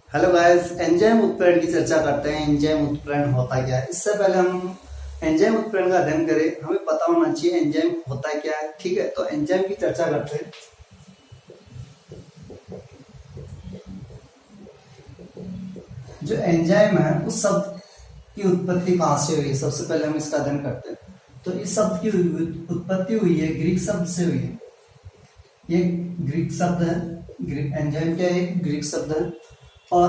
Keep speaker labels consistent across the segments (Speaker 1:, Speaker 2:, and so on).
Speaker 1: Hello guys, enzyme उत्प्रेरण की चर्चा करते हैं। एंजाइम उत्प्रेरण होता क्या है? इससे पहले हम एंजाइम उत्प्रेरण का अध्ययन करें, हमें पता होना चाहिए एंजाइम होता क्या है। ठीक है, तो एंजाइम की चर्चा करते हैं। जो एंजाइम है उस शब्द की उत्पत्ति कहाँ से हुई है, सबसे पहले हम इसका अध्ययन करते हैं। तो इस शब्द की उत्पत्ति हुई है ग्रीक शब्द से हुई है। ये ग्रीक शब्द है। ग्रीक एंजाइम क्या है? एक ग्रीक शब्द है। और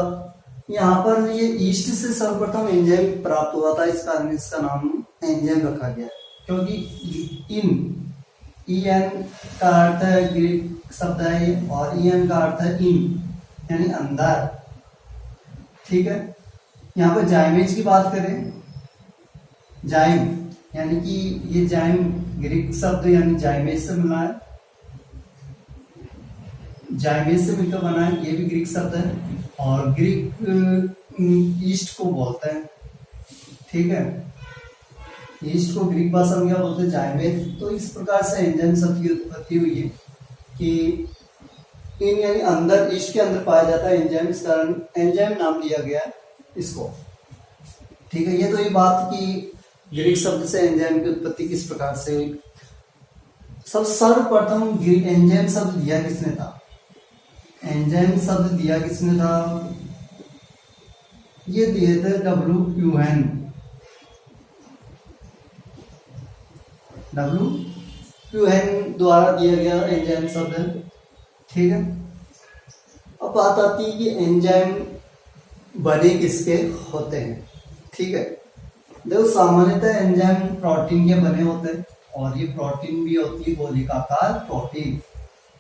Speaker 1: यहाँ पर ये ईस्ट से सर्वप्रथम एंजाइम प्राप्त हुआ था, इस कारण इसका नाम एंजाइम रखा गया, क्योंकि इन का अर्थ है, ग्रीक शब्द है ये, और इन का अर्थ है इन यानी अंदर। ठीक है, यहाँ पर जाइमेज की बात करें, जाइम यानी कि ये जाइम ग्रीक शब्द यानी जाइमेज से मिला है, जाइमेज से मिलकर बना है। ये भी ग्रीक शब्द है और ग्रीक ईस्ट को बोलते हैं। ठीक है, ईस्ट को ग्रीक भाषा में क्या बोलते हैं? जाइमेज। तो इस प्रकार से एंजाइम शब्द की उत्पत्ति हुई है कि इन यानी अंदर, ईस्ट के अंदर पाया जाता है एंजाइम, इस कारण एंजाइम नाम दिया गया है इसको। ठीक है, ये तो ये बात कि ग्रीक शब्द से एंजाइम की उत्पत्ति किस प्रकार से हुई। सर्वप्रथम एंजाइम शब्द दिया किसने था? एंजाइम शब्द दिया किसने था? ये दिए थे WUN द्वारा दिया गया एंजाइम शब्द है। ठीक है, अब बात आती है कि एंजाइम बने किसके होते हैं। ठीक है, देखो सामान्यतः एंजाइम प्रोटीन के बने होते हैं और ये प्रोटीन भी होती है गोलिकाकार प्रोटीन।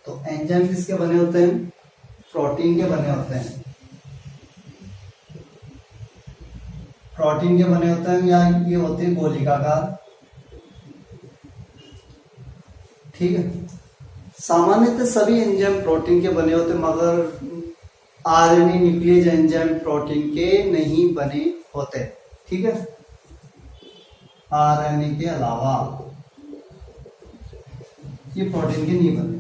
Speaker 1: तो एंजाइम किसके बने होते हैं? प्रोटीन के बने होते हैं। प्रोटीन के बने होते हैं या ये होते हैं गोलिकाकार। ठीक है, सामान्यतः सभी एंजाइम प्रोटीन के बने होते हैं, मगर आरएनए न्यूक्लियस एंजाइम प्रोटीन के नहीं बने होते। ठीक है, आरएनए के अलावा ये प्रोटीन के नहीं बने।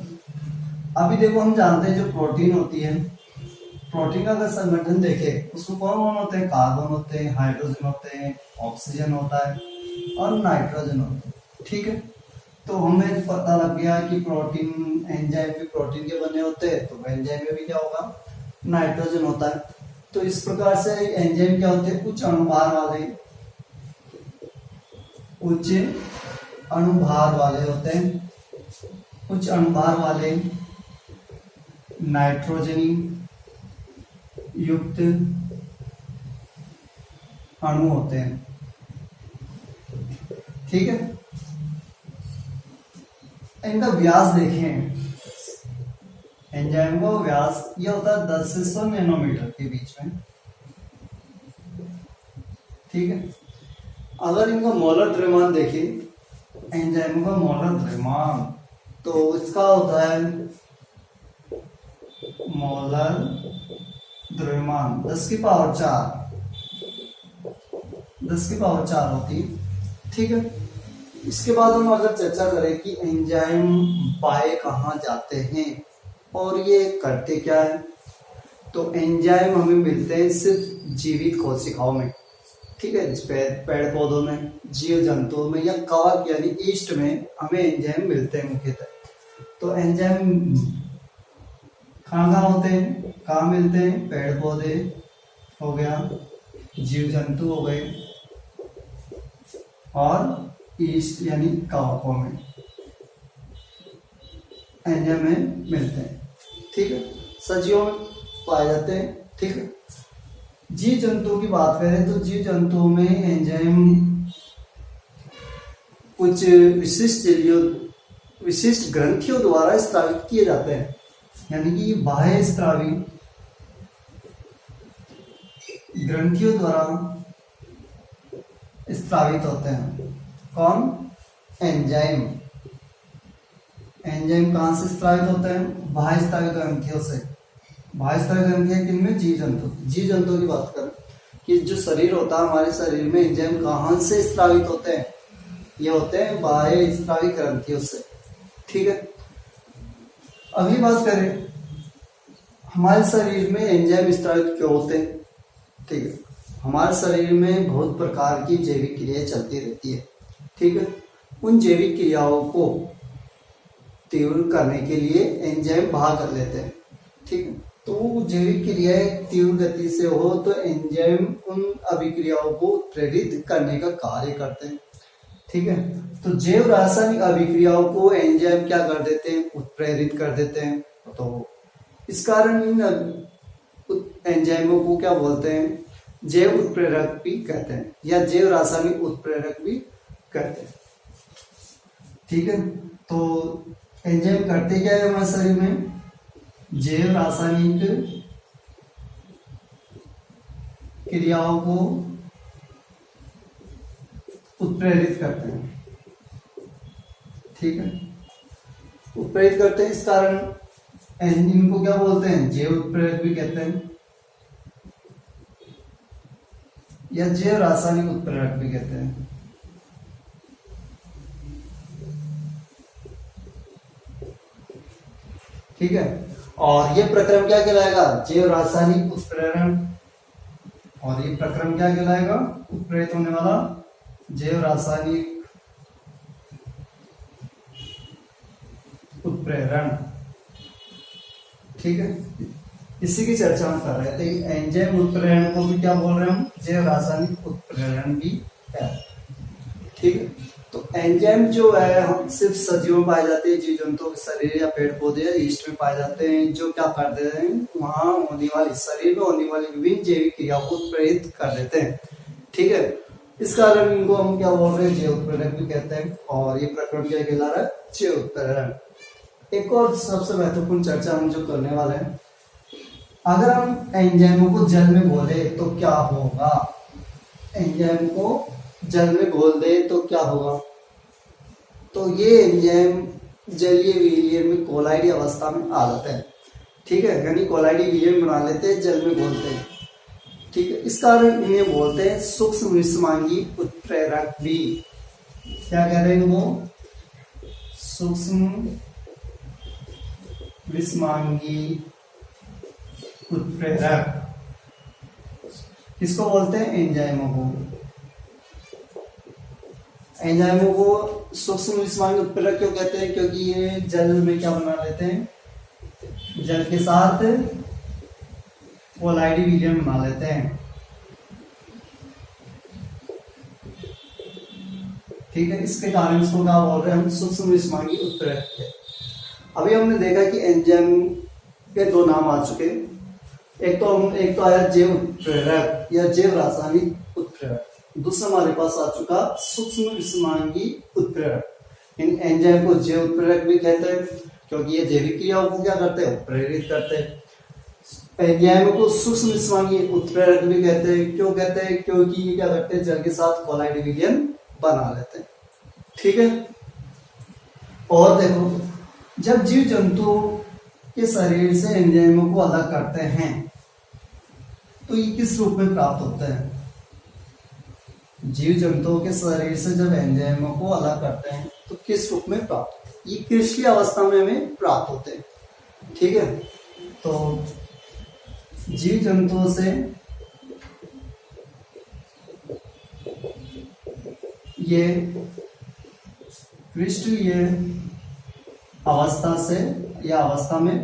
Speaker 1: अभी देखो, हम जानते हैं जो प्रोटीन होती है, प्रोटीन का अगर संगठन देखे उसमें कौन कौन होते हैं? कार्बन होते हैं, हाइड्रोजन होते हैं, ऑक्सीजन होता है और नाइट्रोजन होता है। ठीक है, तो हमें पता लग गया कि प्रोटीन, एंजाइम भी प्रोटीन के बने होते हैं, तो एंजाइम में भी क्या होगा? नाइट्रोजन होता है। तो इस प्रकार से एंजाइम क्या होते हैं? उच्च अणुभार वाले, उच्च अणुभार वाले होते हैं। उच्च अणुभार वाले नाइट्रोजनी युक्त अणु होते हैं। ठीक है, इनका व्यास देखें, एंजाइम का व्यास ये होता है 10 से 100 नैनोमीटर के बीच में। ठीक है, अगर इनका मोलर द्रव्यमान देखें, एंजाइम का मोलर द्रव्यमान, तो इसका होता है मोलर द्रव्यमान 10 की पावर 4 होती है। ठीक है, इसके बाद हम अगर चर्चा करें कि एंजाइम पाए कहाँ जाते हैं और ये करते क्या है, तो एंजाइम हमें मिलते हैं सिर्फ जीवित कोशिकाओं में। ठीक है, पेड़ पौधों में, जीव जंतुओं में या कवक यानी ईस्ट में हमें एंजाइम मिलते हैं मुख्यतः। तो एंजाइम कहाँ कहाँ होते हैं, कहाँ मिलते हैं? पेड़ पौधे हो गया, जीव जंतु हो गए और ईस्ट यानी कवकों में एंजाइम में मिलते हैं। ठीक है, सजीवों में पाए जाते हैं। ठीक है, जीव जंतुओं की बात करें तो जीव जंतुओं में एंजाइम कुछ विशिष्ट ग्रंथियों द्वारा स्रावित किए जाते हैं, यानी कि बाह्य स्रावी ग्रंथियों द्वारा स्रावित होते हैं। कौन? एंजाइम। एंजाइम कहाँ से स्रावित होते हैं? बाह्य स्रावी ग्रंथियों से। बाह्य स्रावी ग्रंथियां किनमें? जीव जंतु की बात करें कि जो शरीर होता है, हमारे शरीर में एंजाइम कहाँ से स्रावित होते हैं? ये होते हैं बाह्य स्रावी ग्रंथियों से। ठीक है, अभी बात करें हमारे शरीर में एंजाइम स्त्रावित क्यों होते हैं? ठीक है, हमारे शरीर में बहुत प्रकार की जैविक क्रियाएं चलती रहती है। ठीक है, उन जैविक क्रियाओं को तीव्र करने के लिए एंजाइम भाग कर लेते हैं। ठीक है, तो जैविक क्रियाएं तीव्र गति से हो तो एंजाइम उन अभिक्रियाओं को प्रेरित करने का कार्य करते हैं। ठीक है, तो जैव रासायनिक अभिक्रियाओं को एंजाइम क्या कर देते हैं? उत्प्रेरित कर देते हैं। तो इस कारण इन एंजाइमों को क्या बोलते हैं? जैव उत्प्रेरक भी कहते हैं या जैव रासायनिक उत्प्रेरक भी कहते हैं। ठीक है, तो एंजाइम करते क्या है हमारे शरीर में? जैव रासायनिक क्रियाओं को उत्प्रेरित करते हैं। ठीक है, उत्प्रेरित करते हैं, इस कारण इनको क्या बोलते हैं? जैव उत्प्रेरक भी कहते हैं या जैव रासायनिक उत्प्रेरक भी कहते हैं। ठीक है, और ये प्रक्रम क्या कहलाएगा? जैव रासायनिक उत्प्रेरण। और ये प्रक्रम क्या कहलाएगा? उत्प्रेरित होने वाला जैव रासायनिक उत्प्रेरण। ठीक है, इसी की चर्चा हम कर रहे थे। एंजाइम उत्प्रेरण को भी क्या बोल रहे हैं हम? जैव रासायनिक उत्प्रेरण भी है। ठीक है, तो एंजाइम जो है हम सिर्फ सजीव में पाए जाते हैं, जीव जंतुओं के शरीर या पेड़ पौधे या यीस्ट में पाए जाते हैं, जो क्या कर देते हैं? वहां होने वाली शरीर में होने वाली विभिन्न जैविक क्रियाओं को उत्प्रेरित कर देते हैं। ठीक है, इस कारण इनको हम क्या बोल रहे हैं? जैव उत्प्रेरक भी कहते हैं। और ये प्रक्रम क्या कहला रहा है? जैव उत्प्रेरण। एक और सबसे महत्वपूर्ण चर्चा हम जो करने वाले हैं, अगर हम एंजाइमों को जल में घोले तो क्या होगा? एंजाइम को जल में घोल दे तो क्या होगा? तो ये एंजाइम जलीय विलयन में कोलाइडी अवस्था में आ जाते हैं। ठीक है, यानी कोलाइडी विलयन बना लेते हैं, जल में घोलते हैं। ठीक है, इस कारण इन्हें बोलते हैं सूक्ष्म विषमांगी उत्प्रेरक भी। क्या कह रहे हैं वो? सूक्ष्म विषमांगी उत्प्रेरक। किसको बोलते हैं? एंजाइमों को। एंजाइमों को सूक्ष्म विषमांगी उत्प्रेरक क्यों कहते हैं? क्योंकि ये जल में क्या बना लेते हैं? जल के साथ कोलाइडी विलयन बना लेते हैं। ठीक है, इसके कारण इसको क्या बोल रहे हैं हम? सूक्ष्म विषमांगी उत्प्रेरक। अभी हमने देखा कि एंजाइम के दो नाम आ चुके। एक तो आया जैव उत्प्रेरक या जैव रासायनिक उत्प्रेरक। दूसरा हमारे पास आ चुका सूक्ष्म विषमांगी उत्प्रेरक। इन एंजाइम को जैव उत्प्रेरक भी कहते हैं क्योंकि ये जैविक क्रियाओं को क्या करते हैं? प्रेरित करते हैं। एंजाइम को सूक्ष्म विषमांगी उत्प्रेरक भी कहते हैं। क्यों कहते हैं? क्योंकि ये क्या करते हैं? जल के साथ कोलाइडी विलयन बना लेते हैं। ठीक है, और देखो, जब जीव जंतु के शरीर से एंजाइमों को अलग करते हैं तो ये किस रूप में प्राप्त होते हैं? जीव जंतुओं के शरीर से जब एंजाइमों को अलग करते हैं तो किस रूप में प्राप्त होते हैं? ये कृषि अवस्था में हमें प्राप्त होते हैं। ठीक है, तो जीव जंतुओं से ये क्रिस्टलीय अवस्था से या अवस्था में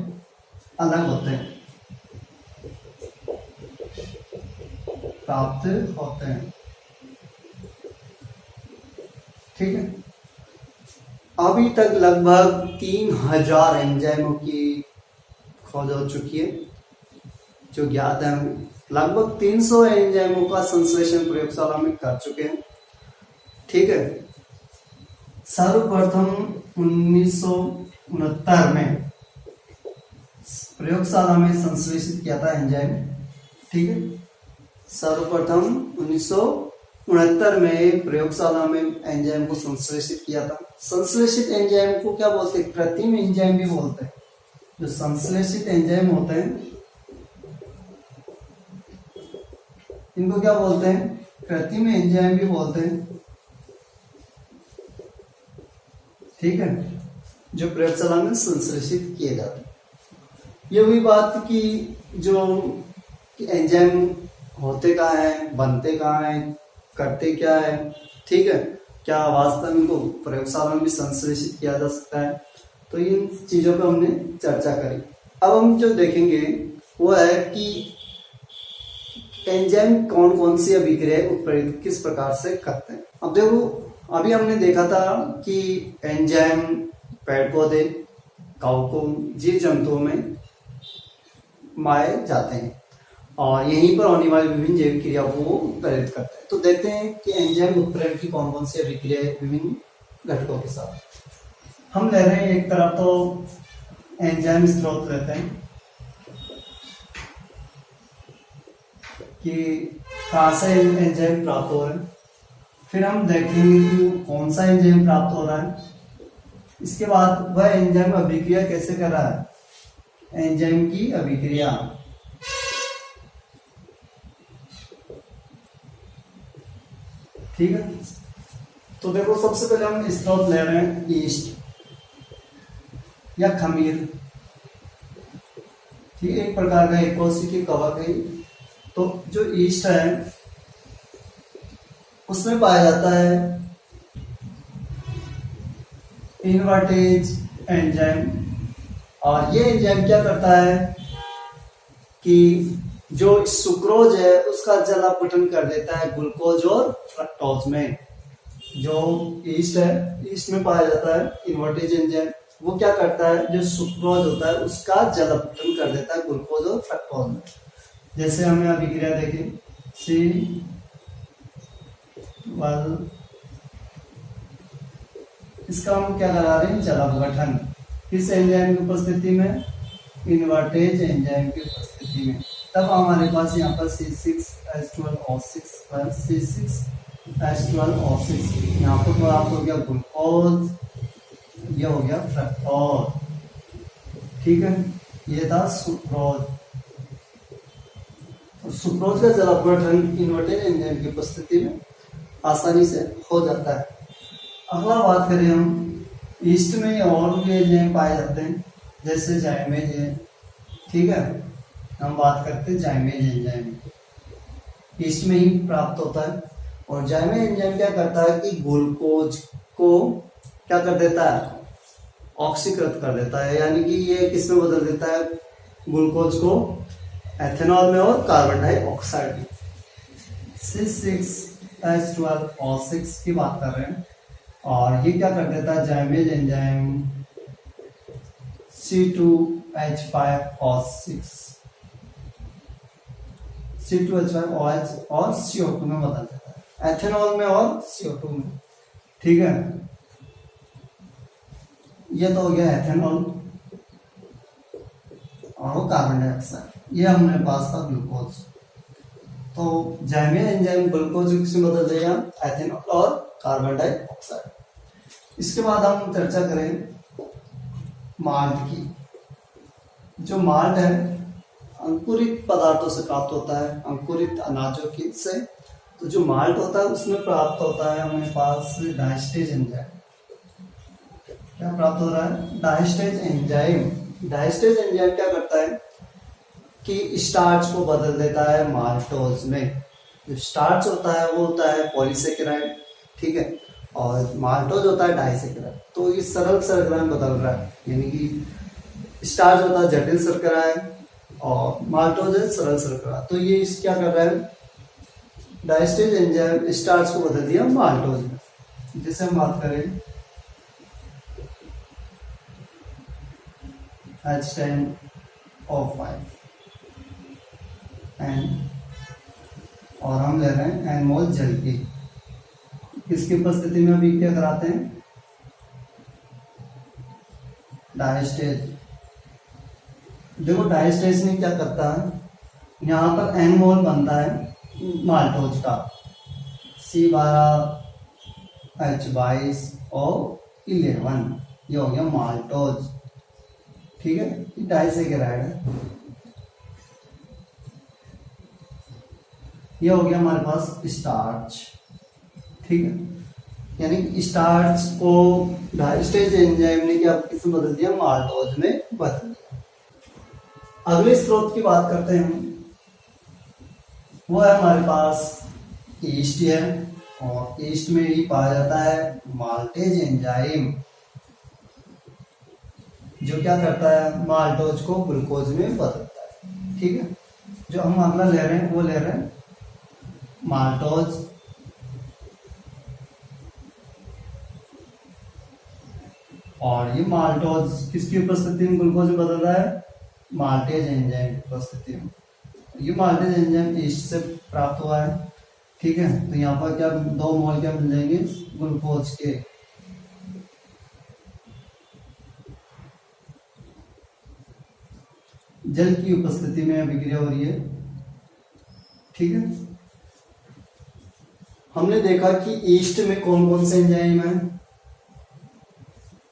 Speaker 1: अलग होते हैं, प्राप्त होते हैं। ठीक है, अभी तक लगभग 3000 एंजाइमों की खोज हो चुकी है जो ज्ञात है। हम लगभग 300 एंजाइमों का संश्लेषण प्रयोगशाला में कर चुके हैं। ठीक है, सर्वप्रथम 1969 में प्रयोगशाला में संश्लेषित किया था एंजाइम। ठीक है, सर्वप्रथम 1969 में प्रयोगशाला में एंजाइम को संश्लेषित किया था। संश्लेषित एंजाइम को क्या बोलते हैं? कृत्रिम एंजाइम भी बोलते हैं। जो संश्लेषित एंजाइम होते हैं इनको क्या बोलते हैं? कृत्रिम एंजाइम भी बोलते हैं। ठीक है, जो प्रयोगशाला में संश्लेषित किए जाते हैं। ये हुई बात कि जो एंजाइम होते कहाँ हैं, बनते कहाँ हैं, करते क्या है, ठीक है, क्या वास्तव में इनको प्रयोगशाला में भी संश्लेषित किया जा सकता है। तो इन चीजों पर हमने चर्चा करी। अब हम जो देखेंगे वो है कि एंजाइम कौन कौन सी अभिक्रियाएं उत्प्रेरित किस प्रकार से करते हैं। अब देखो, अभी हमने देखा था कि एंजाइम पेड़ पौधे, कवकों, जीव जंतुओं में पाए जाते हैं और यहीं पर होने वाली विभिन्न जैविक क्रियाओं को प्रेरित करते हैं। तो देखते हैं कि एंजाइम उत्प्रेरण की कौन कौन सी अभिक्रियाएं विभिन्न घटकों के साथ। हम ले रहे हैं एक तरफ तो एंजाइम स्रोत लेते हैं कि कहाँ से एंजाइम प्राप्त हो रहे हैं, फिर हम देखेंगे कि कौन सा एंजाइम प्राप्त हो रहा है, इसके बाद वह एंजाइम अभिक्रिया कैसे कर रहा है, एंजाइम की अभिक्रिया। ठीक है, तो देखो सबसे पहले हम स्रोत ले रहे हैं ईस्ट या खमीर। ठीक है, एक प्रकार का एक कोशिकीय कवक है। तो जो ईस्ट है उसमें पाया जाता है इन्वर्टेज एंजाइम, और ये एंजाइम क्या करता है कि जो सुक्रोज है उसका जलापठन कर देता है ग्लूकोज और फ्रक्टोज में। जो ईस्ट है, ईस्ट में पाया जाता है इन्वर्टेज एंजाइम, वो क्या करता है, जो सुक्रोज होता है उसका जलापठन कर देता है ग्लूकोज और फ्रक्टोज में। जैसे हमें अभिक्रिया देखें, C12 इसका हम क्या करा रहे हैं, जलापठन। किस एंजाइम की उपस्थिति में, इन्वर्टेज एंजाइम की उपस्थिति में। तब हमारे पास यहाँ पर C6H12O6 पर C6H12O6, यहाँ पर प्राप्त हो गया ग्लूकोज, ये हो गया फ्रक्टोज। ठीक है, ये था सुक्रोज। सुक्रोज का जलापठन इन्वर्टेज एंजाइम की उपस्थिति में आसानी से हो जाता है। अगला बात करें हम, ईस्ट में और भी एंजाइम पाए जाते हैं, जैसे जाइमेज है। ठीक है, हम बात करते हैं जाइमेज एंजाइम, ईस्ट में ही प्राप्त होता है। और जाइमेज एंजाइम क्या करता है कि ग्लूकोज को क्या कर देता है, ऑक्सीकृत कर देता है, यानी कि ये किस में बदल देता है, ग्लूकोज को एथेनॉल में और कार्बन डाइऑक्साइड में। C6H12O6 की बात कर रहे हैं, और ये क्या कर देता है, जाइमेज एंजाइम C2H5O6 C2H5OH और CO2 में बदल देता है, एथेनॉल में और CO2 में। ठीक है, ये तो हो गया एथेनॉल और वो कार्बन डाइऑक्साइड, ये हमने पास था ग्लूकोज। तो जाइमेज एंजाइम ग्लूकोज किसमें बदल देगा, एथेनॉल और कार्बन डाइऑक्साइड। इसके बाद हम चर्चा करें माल्ट की। जो माल्ट है अंकुरित पदार्थों से प्राप्त होता है, अंकुरित अनाजों की से। तो जो माल्ट होता है उसमें प्राप्त होता है हमारे पास डायस्टेज एंजाइम। क्या प्राप्त हो रहा है, डायस्टेज एंजाइम। डायस्टेज एंजाइम क्या करता है कि स्टार्च को बदल देता है माल्टोज में। जो स्टार्च होता है वो होता है पॉलीसेकेराइड, ठीक है, और माल्टोज होता है डाइसेकेराइड। तो ये सरल शर्करा में बदल रहा है, यानी कि स्टार्च होता है जटिल शर्करा है और माल्टोज है सरल शर्करा। तो ये इस क्या कर रहा है, डायस्टेज एंजाइम स्टार्च को बदल दिया माल्टोज में। जैसे हम बात करें H10O5 N, और हम ले रहे हैं N मोल जल की। किसकी उपस्थिति में अभी क्या कराते हैं, डायस्टेज। देखो डायस्टेज में क्या करता है, यहाँ पर N मोल बनता है माल्टोज का, C12H22O11, ये हो गया माल्टोज। ठीक है, ये डाइसेकेराइड है। ये हो गया हमारे पास स्टार्च। ठीक है, यानी स्टार्च को डायस्टेज एंजाइम ने क्या किसमें बदल दिया, माल्टोज में बदल दिया। अगले स्रोत की बात करते हैं, वो है हमारे पास ईस्ट है, और ईस्ट में ही पाया जाता है माल्टेज एंजाइम, जो क्या करता है माल्टोज को ग्लूकोज में बदलता है। ठीक है, जो हम अगला ले रहे हैं वो ले रहे हैं माल्टोज, और ये माल्टोज किसकी उपस्थिति में ग्लूकोज में बदल रहा है, माल्टेज एंजाइम की उपस्थिति में। ये माल्टेज एंजाइम ईस्ट से प्राप्त हुआ है। ठीक है, तो यहाँ पर क्या 2 मोल क्या मिल जाएंगे ग्लूकोज के। जल की उपस्थिति में अभिक्रिया हो रही है। ठीक है, हमने देखा कि ईस्ट में कौन कौन से एंजाइम है।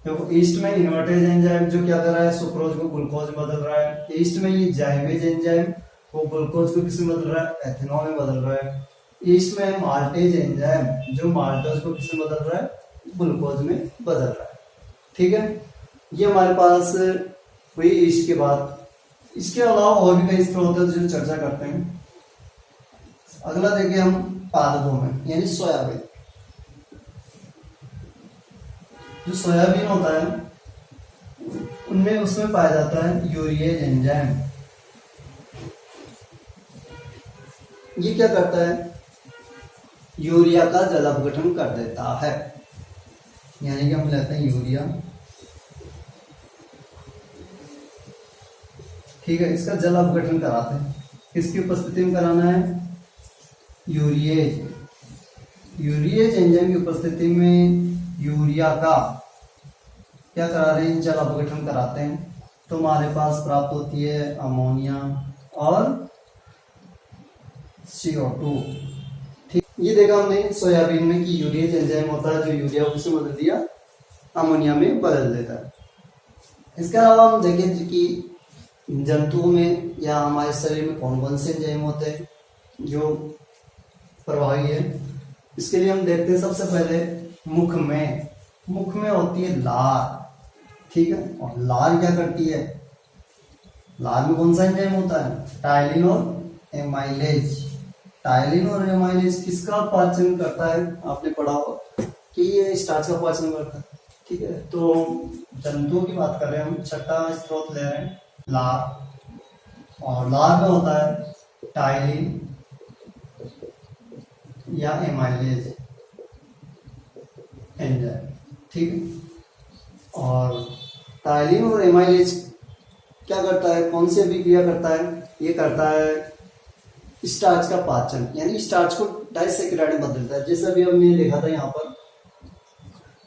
Speaker 1: देखो ईस्ट में इन्वर्टेज एंजाइम जो क्या कर रहा है सुक्रोज को ग्लूकोज में बदल रहा है। ईस्ट में ये जाइमेज एंजाइम वो ग्लूकोज को किस में बदल रहा है, एथेनॉल में बदल रहा है। ईस्ट में माल्टेज एंजाइम जो माल्टोज को किस में बदल रहा है, ग्लूकोज में बदल रहा है। ठीक है, ये हमारे पास हुई ईस्ट के बाद। इसके अलावा और भी कई स्रोत है जो चर्चा करते हैं। अगला देखिए हम पादपों में, यानी सोयाबीन। जो सोयाबीन होता है उनमें उसमें पाया जाता है यूरिएज एंजाइम। ये क्या करता है, यूरिया का जल अपघटन कर देता है, यानी कि हम लेते हैं यूरिया। ठीक है, इसका जल अपघटन कराते हैं, किसकी उपस्थिति में कराना है, यूरिएज। यूरिएज एंजाइम की उपस्थिति में यूरिया का क्या करा रहे हैं, जल अपघटन कराते हैं। तो हमारे पास प्राप्त होती है अमोनिया और CO2। ठीक, ये देखा हमने सोयाबीन में कि यूरिएज एंजाइम होता है जो यूरिया को किसमें बदल दिया, अमोनिया में बदल देता है। इसके अलावा हम देखें कि जंतुओं में या हमारे शरीर में कौन कौन से एंजाइम होते हैं जो प्रभावी है। इसके लिए हम देखते हैं सबसे पहले मुख में होती है लार। ठीक है, और लार क्या करती है, लार में कौन सा एंजाइम होता है, टाइलिन और एमाइलेज। टाइलिन और एमाइलेज किसका पाचन करता है, आपने पढ़ा होगा कि ये स्टार्च का पाचन करता है। ठीक है, तो जंतुओं की बात कर रहे हैं हम। छठा स्रोत ले रहे हैं लार, और लार में होता है टाइलिन या एमाइलेज एंजाइम। ठीक है, और टाइलिन और एमाइलेज क्या करता है, कौन सी अभिक्रिया करता है, ये करता है स्टार्च का पाचन, यानी स्टार्च को डाइसेकेराइड में बदलता है। जैसे अभी हमने देखा था यहाँ पर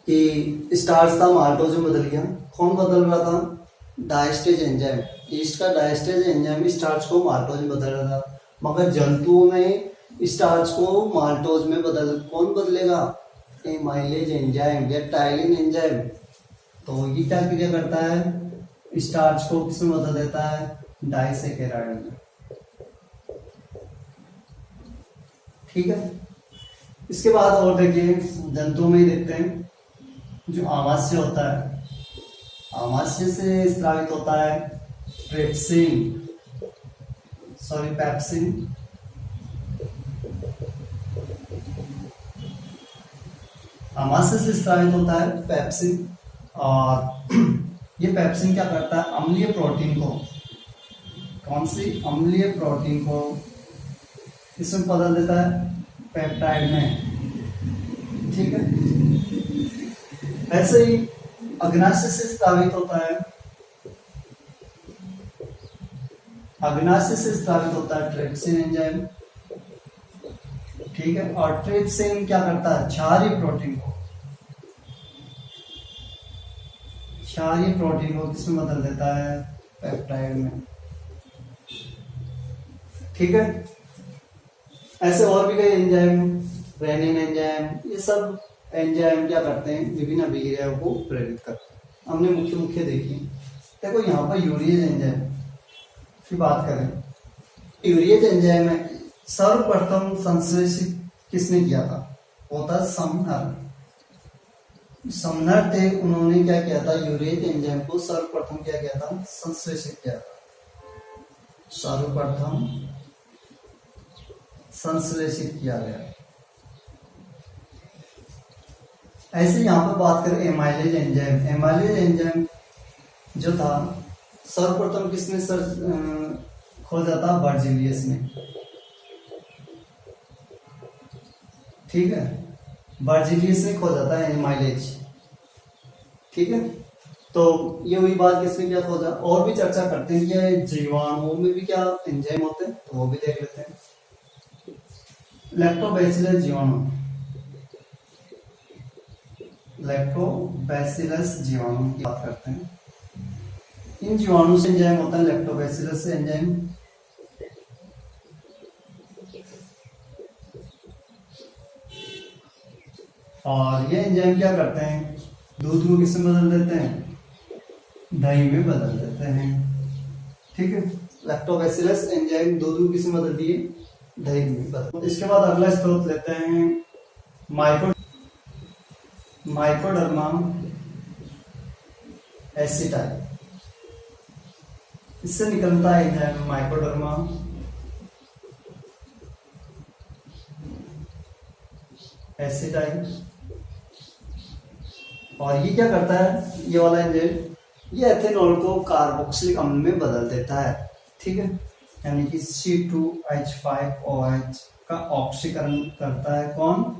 Speaker 1: कि स्टार्च था माल्टोज में बदल गया। कौन बदल रहा था, डायस्टेज एंजाइम। ईस्ट का डायस्टेज एंजाइम स्टार्च को माल्टोज में बदल रहा था, मगर जंतुओं में स्टार्च को माल्टोज में कौन बदलेगा, एमाइलेज एंजाइम या टाइलिन एंजाइम। तो ये क्या क्रिया करता है, स्टार्च को किसमें बदल देता है, डाइसेकेराइड में। ठीक है, इसके बाद और देखिए जंतुओं में ही देखते हैं जो आमाशय होता है। आमाशय से स्रावित होता है पेप्सिन। आमाशय से स्रावित होता है पेप्सिन, और ये पेप्सिन क्या करता है, अम्लीय प्रोटीन को, कौन सी अम्लीय प्रोटीन को इसमें बदल देता है पेप्टाइड में। ठीक है, ऐसे ही अग्नाशय से स्रावित होता है, अग्नाशय से स्रावित होता है ट्रिप्सिन एंजाइम। ठीक है, और ट्रिप्सिन क्या करता है, क्षारीय प्रोटीन को किसमें बदल देता है, पेप्टाइड में। ठीक है, ऐसे और भी कई एंजाइम, रेनिन एंजाइम, ये सब एंजाइम क्या करते हैं, विभिन्न अभिक्रियाओं को प्रेरित करते हैं। हमने मुख्य देखी। देखो यहाँ पर यूरिएज एंजाइम की बात करें, यूरिएज एंजाइम में सर्वप्रथम संश्लेषित किसने किया था, वो था समनर थे। उन्होंने क्या किया था, यूरिएज एंजाइम को सर्वप्रथम क्या किया था, संश्लेषित किया था। सर्वप्रथम संश्लेषित किया गया। ऐसे यहाँ पर बात करें एमाइलेज एंजाइम। एमाइलेज एंजाइम जो था सर्वप्रथम किसने खोजा था? बर्जीलियस ने। ठीक है, बर्जीलियस ने खोजा था एमाइलेज। ठीक है, तो ये हुई बात किसने क्या खोजा। और भी चर्चा करते हैं कि जीवाणुओं में भी क्या एंजाइम होते हैं, तो वो भी देख लेते हैं। लैक्टोबैसिलस जीवाणु, लैक्टोबैसिलस जीवाणु की बात करते हैं। इन जीवाणु से एंजाइम होता है लैक्टोबैसिलस से एंजाइम। और ये एंजाइम क्या करते हैं? दूध को किसमें बदल देते हैं? दही में बदल देते हैं। ठीक है, लैक्टोबैसिलस एंजाइम दूध को किसमें बदल दिए? दही में बदल। इसके बाद अगला स्रोत लेते हैं माइकोडर्मा एसिटाइल। इससे निकलता है एंजाइम माइकोडर्मा एसिटाइल। और ये क्या करता है? ये वाला एंजाइम ये एथेनॉल को कार्बोक्सिलिक अम्ल में बदल देता है। ठीक है, यानी कि C2H5OH का ऑक्सीकरण करता है कौन?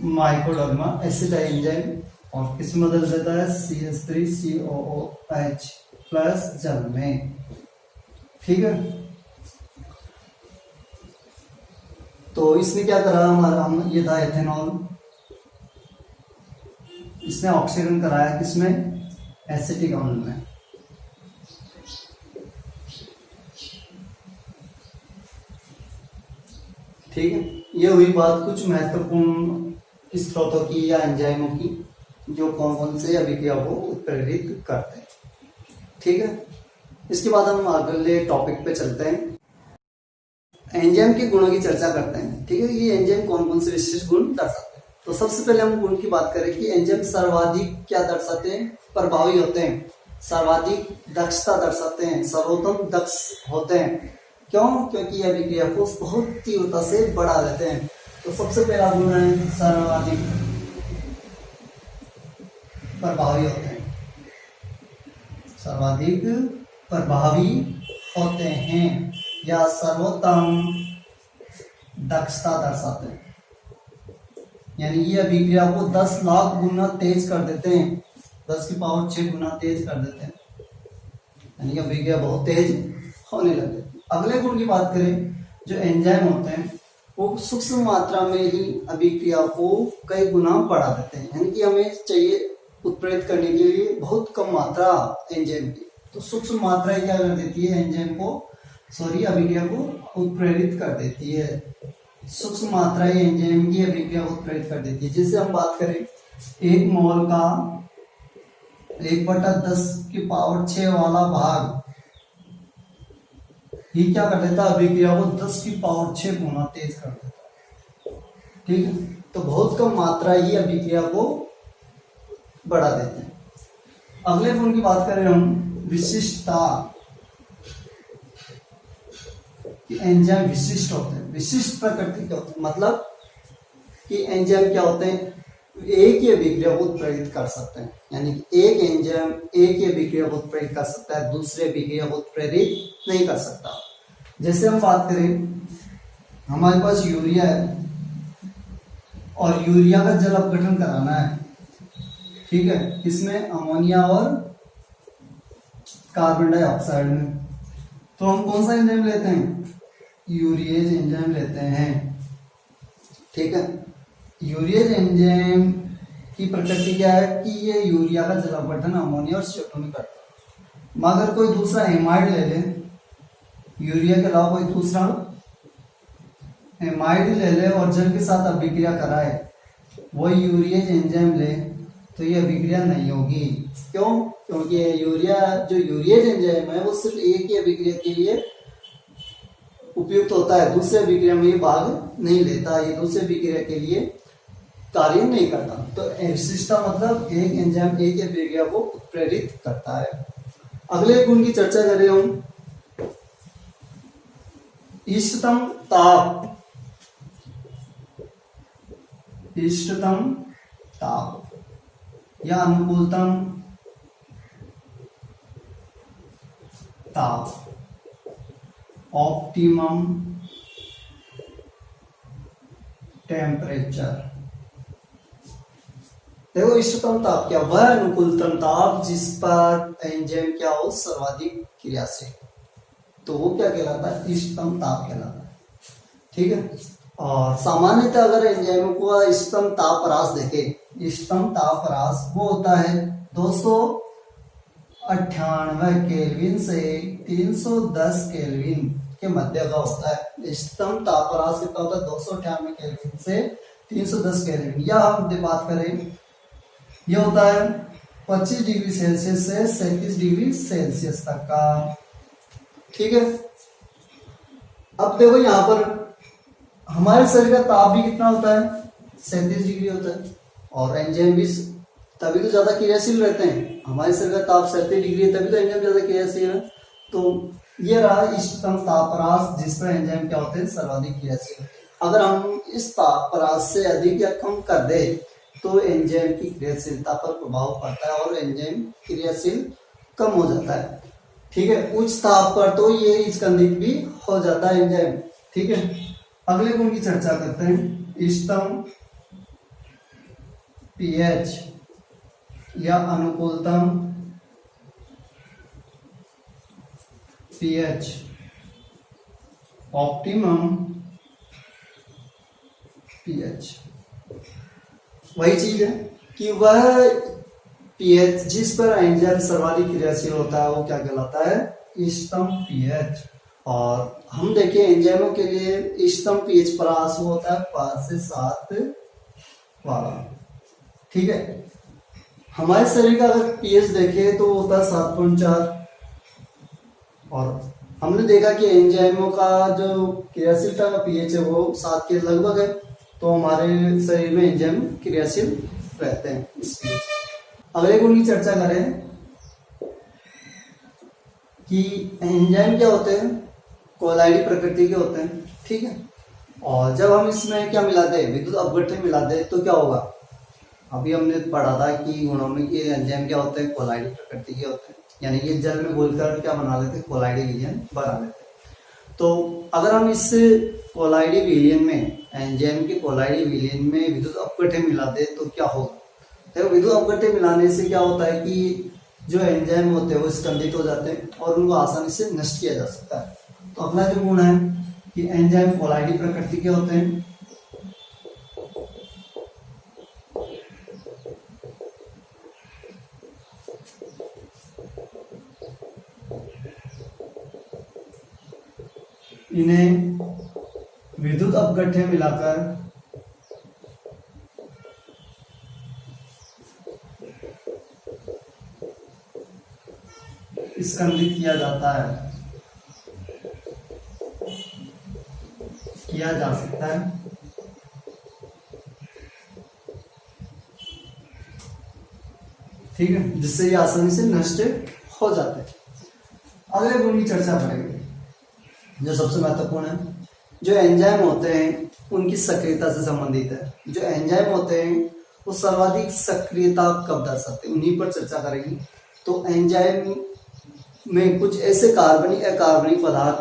Speaker 1: Mycoderma acetyl enzyme. और किस में बदल देता है? CH3COOH प्लस जल में। ठीक है, तो इसने क्या करा? हमारा ये था एथेनॉल, इसने ऑक्सीकरण कराया किसमें? एसिटिक अम्ल में। ठीक है, ये हुई बात कुछ महत्वपूर्ण स्रोतों की या एंजाइमों की जो कौन कौन से अभिक्रिया को उत्प्रेरित करते हैं। ठीक है, इसके बाद हम अगले टॉपिक पे चलते हैं, एंजाइम के गुणों की चर्चा करते हैं। ठीक है, ये एंजाइम कौन कौन से विशिष्ट गुण दर्शाते हैं। तो सबसे पहले हम गुण की बात करें कि एंजाइम सर्वाधिक क्या दर्शाते हैं? प्रभावी होते हैं, सर्वाधिक दक्षता दर्शाते हैं, सर्वोत्तम दक्ष होते हैं। क्यों? क्योंकि यह अभिक्रिया को बहुत तीव्रता से बढ़ा देते हैं। तो सबसे पहला गुण है सर्वाधिक प्रभावी होते हैं, सर्वाधिक प्रभावी होते हैं या सर्वोत्तम दक्षता दर्शाते हैं। यानी ये अभिक्रिया को 10 लाख गुना तेज कर देते हैं, 10 की पावर 6 गुना तेज कर देते हैं। यानी अभिक्रिया बहुत तेज होने लगे। अगले गुण की बात करें, जो एंजाइम होते हैं वो सूक्ष्म मात्रा में ही अभिक्रिया को कई गुना बढ़ा देते हैं। यानी कि हमें चाहिए उत्प्रेरित करने के लिए बहुत कम मात्रा एंजाइम की, तो सूक्ष्म मात्रा क्या कर देती है? एंजाइम को अभिक्रिया को उत्प्रेरित कर देती है। सूक्ष्म मात्रा एंजाइम की अभिक्रिया को उत्प्रेरित कर देती है। जैसे हम बात करें 1 मोल का 1/10 की पावर 6 वाला भाग, ये क्या कर देता है? अभिक्रिया को 10 की पावर 6 गुना तेज कर देता है। ठीक है, तो बहुत कम मात्रा ही अभिक्रिया को बढ़ा देते हैं। अगले गुण की बात करें हम विशिष्टता, कि एंजाइम विशिष्ट होते हैं, विशिष्ट प्रकृति के होते हैं। मतलब कि एंजाइम क्या होते हैं? एक ही अभिक्रिया को उत्प्रेरित कर सकते हैं। यानी कि एक एंजाइम एक ही अभिक्रिया को उत्प्रेरित कर सकता है, दूसरे अभिक्रिया को उत्प्रेरित नहीं कर सकता। जैसे हम बात करें, हमारे पास यूरिया है और यूरिया का जल अपघटन कराना है। ठीक है, इसमें अमोनिया और कार्बन डाइऑक्साइड में, तो हम कौन सा एंजाइम लेते हैं? यूरिएज एंजाइम लेते हैं। ठीक है, यूरिएज एंजाइम की प्रकृति क्या है कि ये यूरिया का जल अपघटन अमोनिया और CO2 में करता है। मगर कोई दूसरा एमाइड ले ले, यूरिया के अलावा कोई दूसरा एमाइड ले ले और जल के साथ अभिक्रिया कराए, वो यूरिएज एंजाइम ले, तो ये अभिक्रिया नहीं होगी। क्यों? क्योंकि जो यूरिएज एंजाइम है वो सिर्फ एक ही अभिक्रिया के लिए उपयुक्त होता है, दूसरे अभिक्रिया में ये भाग नहीं लेता, ये दूसरे अभिक्रिया के लिए कार्य नहीं करता। तो विशिष्टता मतलब एक एंजाइम एक ही अभिक्रिया को प्रेरित करता है। अगले गुण की चर्चा करें हम इष्टतम ताप, इष्टतम ताप या अनुकूलतम ताप, ऑप्टिमम टेम्परेचर। देखो इष्टतम ताप क्या, वह अनुकूलतम ताप जिस पर एंजाइम क्या हो सर्वाधिक क्रियाशील, तो वो क्या कहलाता है, इष्टतम ताप कहलाता है। ठीक है। और सामान्यतः अगर एंजाइमों को इष्टतम तापरास देखे, इष्टतम तापरास वो होता है 298 केल्विन से 310 केल्विन के मध्य का होता है। इष्टतम तापरास कितना होता है, 298 केल्विन से 310 केल्विन। या हम बात करें, यह होता है 25 डिग्री सेल्सियस से 37 डिग्री सेल्सियस तक का। ठीक है। अब देखो यहाँ पर हमारे शरीर का ताप भी कितना होता है, 37 डिग्री होता है, और एंजाइम भी तभी तो ज्यादा क्रियाशील रहते हैं। हमारे शरीर का ताप 37 डिग्री है, तभी तो एंजाइम ज्यादा क्रियाशील है। तो ये रहा इष्टतम तापरास जिस पर एंजाइम क्या होते हैं सर्वाधिक क्रियाशील। अगर हम इस तापरास से अधिक या कम कर दे तो एंजाइम की क्रियाशीलता पर प्रभाव पड़ता है और एंजाइम क्रियाशील कम हो जाता है। ठीक है। उच्च ताप पर तो ये स्कंदित भी हो जाता है एंजाइम। ठीक है। अगले गुण की चर्चा करते हैं, इष्टतम पीएच या अनुकूलतम पीएच, ऑप्टिमम पीएच। वही चीज है कि वह पीएच जिस पर एंजाइम सर्वाधिक क्रियाशील होता है वो क्या कहलाता है, इष्टतम पीएच। और हम देखें एंजाइमों के लिए इष्टतम पीएच परास होता है 5 से 7 वाला। ठीक है। हमारे शरीर का अगर पीएच देखे तो होता है 7.4, और हमने देखा कि एंजाइमों का जो क्रियाशीलता का पीएच है वो 7 के लगभग है, तो हमारे शरीर में एंजाइम क्रियाशील रहते हैं इसलिए। अगले गुण की चर्चा करें कि एंजाइम क्या होते हैं, कोलाइडी प्रकृति के होते हैं। ठीक है। और जब हम इसमें क्या मिला दे, विद्युत अपघट्य मिला दे तो क्या होगा, अभी हमने पढ़ा था कि गुणों में कि एंजाइम क्या होते हैं, कोलाइडी प्रकृति के होते हैं, यानी कि जल में घोलकर क्या बना लेते हैं, कोलाइडी विलयन बना लेते हैं। तो अगर हम इस कोलाइडी विलयन में, एंजाइम के कोलाइडी विलयन में विद्युत अपघट्य मिला दे तो क्या होगा। तो विद्युत अपघट्य मिलाने से क्या होता है कि जो एंजाइम होते हैं वो स्कंदित हो जाते हैं और उनको आसानी से नष्ट किया जा सकता है। तो अगला जो गुण है कि एंजाइम कोलाइडी प्रकृति के होते हैं। इन्हें विद्युत अपघट्य मिलाकर स्कंदित किया जाता है, किया जा सकता है। ठीक है। जिससे ये आसानी से नष्ट हो जाते हैं। अगले गुण की चर्चा करेंगे जो सबसे महत्वपूर्ण है, जो एंजाइम होते हैं उनकी सक्रियता से संबंधित है। जो एंजाइम होते हैं वो सर्वाधिक सक्रियता कब दर्शाते हैं, उन्हीं पर चर्चा करेंगे। तो एंजाइम में कुछ ऐसे कार्बनिक अकार्बनिक पदार्थ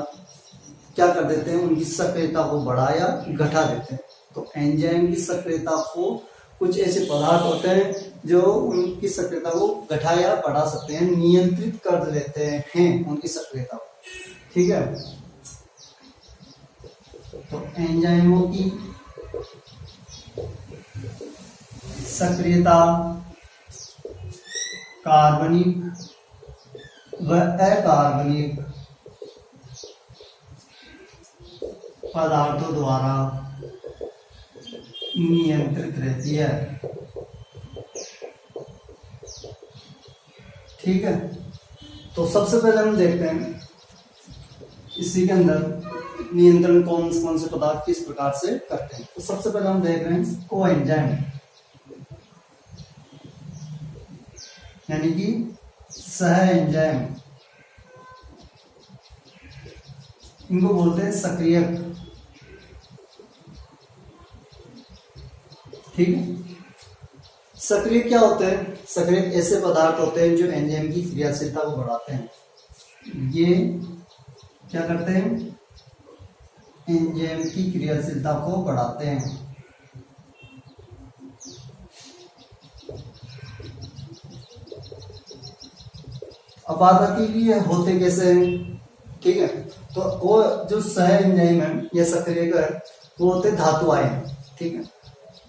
Speaker 1: क्या कर देते हैं, उनकी सक्रियता को बढ़ा या घटा देते हैं। तो एंजाइम की सक्रियता को कुछ ऐसे पदार्थ होते हैं जो उनकी सक्रियता को घटा या बढ़ा सकते हैं, नियंत्रित कर लेते हैं उनकी सक्रियता को। ठीक है। तो एंजाइमों की सक्रियता कार्बनिक व अकार्बनिक पदार्थों द्वारा नियंत्रित रहती है। ठीक है। तो सबसे पहले हम देखते हैं इसी के अंदर नियंत्रण कौन से पदार्थ किस प्रकार से करते हैं। तो सबसे पहले हम देख रहे हैं कोएंजाइम, यानी कि सह एंजाइम। इनको बोलते हैं सक्रियक। ठीक है। सक्रिय क्या होते हैं? सक्रिय ऐसे पदार्थ होते हैं जो एंजाइम की क्रियाशीलता को बढ़ाते हैं। ये क्या करते हैं? एंजाइम की क्रियाशीलता को बढ़ाते हैं। अब बात आती है कि ये होते कैसे हैं। ठीक है, तो वो जो सह एंजाइम है या सक्रियक है वो होते हैं धातु आयन। ठीक है,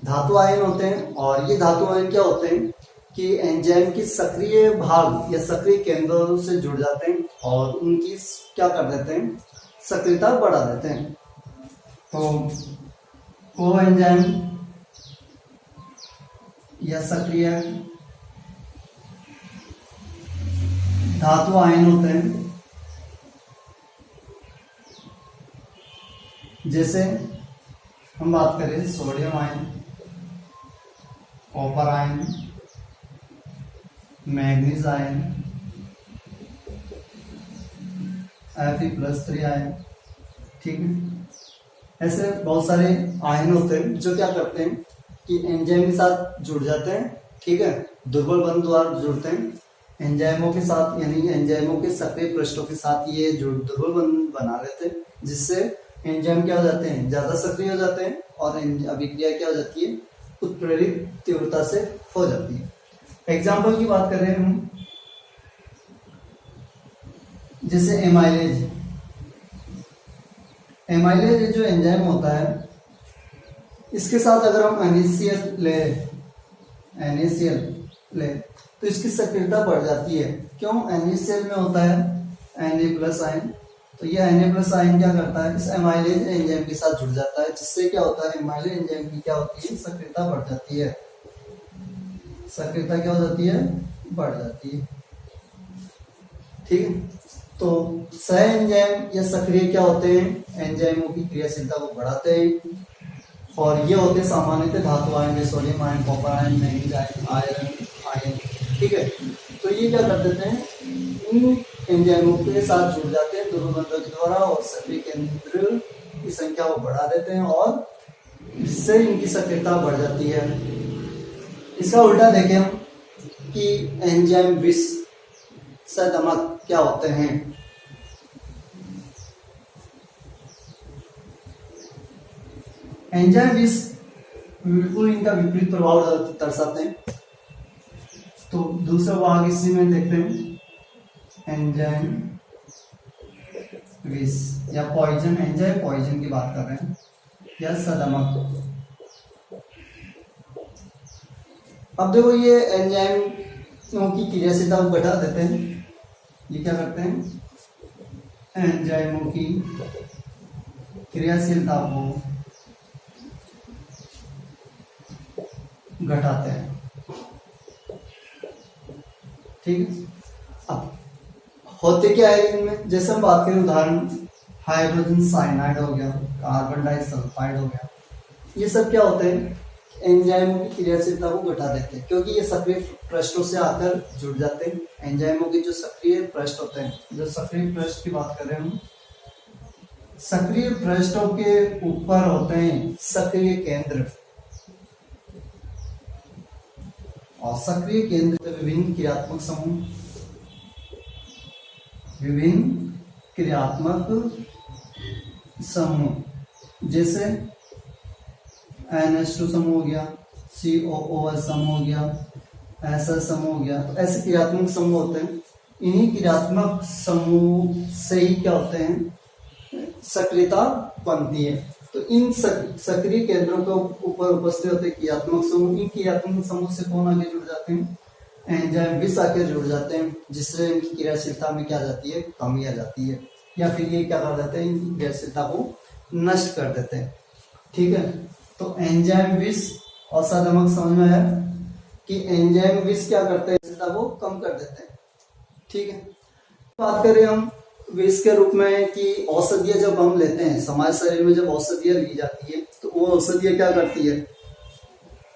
Speaker 1: धातु आयन होते हैं और ये धातु आयन क्या होते हैं कि एंजाइम की सक्रिय भाग या सक्रिय केंद्रों से जुड़ जाते हैं और उनकी क्या कर देते हैं? सक्रियता बढ़ा देते हैं। तो को एंजाइम या सक्रिय धातु आयन होते हैं। जैसे हम बात करें sodium ion, copper ion, manganese ion, Fe+3 ion. ठीक है, ऐसे बहुत सारे आयन होते हैं जो क्या करते हैं कि एंजाइम के साथ जुड़ जाते हैं। ठीक है, दुर्बल बंध द्वारा जुड़ते हैं एंजाइमों के साथ, यानी एंजाइमों के सक्रिय पृष्ठों के साथ ये जो दुर्बल बंध बना लेते हैं, जिससे एंजाइम क्या हो जाते हैं? ज्यादा सक्रिय हो जाते हैं और अभिक्रिया क्या हो जाती है? उत्प्रेरित तीव्रता से हो जाती है। एग्जाम्पल की बात कर रहे हैं हम, जैसे एमाइलेज। एमाइलेज जो एंजाइम होता है इसके साथ अगर हम NaCl ले तो इसकी सक्रियता बढ़ जाती है। क्यों? NaCl में होता है Na+ आयन, तो ये Na+ आयन क्या करता है? इस एमाइलेज एंजाइम के साथ जुड़ जाता है, जिससे क्या होता है? एमाइलेज एंजाइम की क्या होती है? सक्रियता बढ़ जाती है। सक्रियता क्या हो जाती है? बढ़ जाती है। ठीक है, तो सह एंजाइम या सक्रिय क्या होते हैं? एंजाइमों की क्रियाशीलता को बढ़ाते हैं और ये होते हैं सामान्यतः धातु आयन, जैसे sodium ion, copper ion, manganese ion, iron. ठीक है, तो ये क्या कर देते हैं? इन एंजाइमों के साथ जुड़ जाते हैं दुर्बल बंधों के द्वारा और सक्रिय केंद्र की संख्या को बढ़ा देते हैं और जिससे इनकी सक्रियता बढ़ जाती है। इसका उल्टा देखें हम कि एंजाइम विष सदमक क्या होते हैं। एंजाइम विष बिल्कुल इनका विपरीत प्रभाव दर्शाते हैं। तो दूसरा भाग इसी में देखते हैं, एंजाइम विष या पॉइजन। एंजाइम पॉइजन की बात कर रहे हैं या सदमक। अब देखो ये एंजाइमों की क्रियाशीलता को घटा देते हैं। ये क्या करते हैं? एंजाइमों की क्रियाशीलता को घटाते हैं। ठीक है, अब होते क्या है इनमें? जैसे हम बात करें उदाहरण, हाइड्रोजन साइनाइड हो गया, कार्बन डाइसल्फाइड हो गया, ये सब क्या होते हैं? एंजाइमों की क्रियाशीलता को घटा देते हैं, क्योंकि ये सक्रिय पृष्ठों से आकर जुड़ जाते हैं। एंजाइमों के जो सक्रिय पृष्ठ होते हैं, जो सक्रिय पृष्ठ की बात कर रहे हैं हम, सक्रिय पृष्ठों के ऊपर होते हैं सक्रिय केंद्र, और सक्रिय केंद्र विभिन्न क्रियात्मक समूह, विभिन्न क्रियात्मक समूह, जैसे NH2 समूह हो गया, COOH समूह हो गया, SL समूह हो गया। तो ऐसे क्रियात्मक समूह होते हैं। इन्हीं क्रियात्मक समूह से ही क्या होते हैं? सक्रियता बनती है। तो इन सक्रिय केंद्रों के ऊपर उपस्थित होते क्रियात्मक समूह, इन क्रियात्मक समूह से कौन आगे जुड़ जाते हैं? एंजाइम विष आके जुड़ जाते हैं, जिससे इनकी क्रियाशीलता में क्या जाती है? कमी आ जाती है, या फिर ये क्या कर देते हैं? इनकी क्रियाशीलता को नष्ट कर देते हैं। ठीक है, तो एंजाइम विष और सदमक समझ में है कि एंजाइम विष क्या करते हैं? क्रियाशीलता को कम कर देते हैं। ठीक है, बात करें हम विष के रूप में कि औषधियां जब हम लेते हैं, हमारे शरीर में जब औषधियां ली जाती है तो वो औषधियां क्या करती है?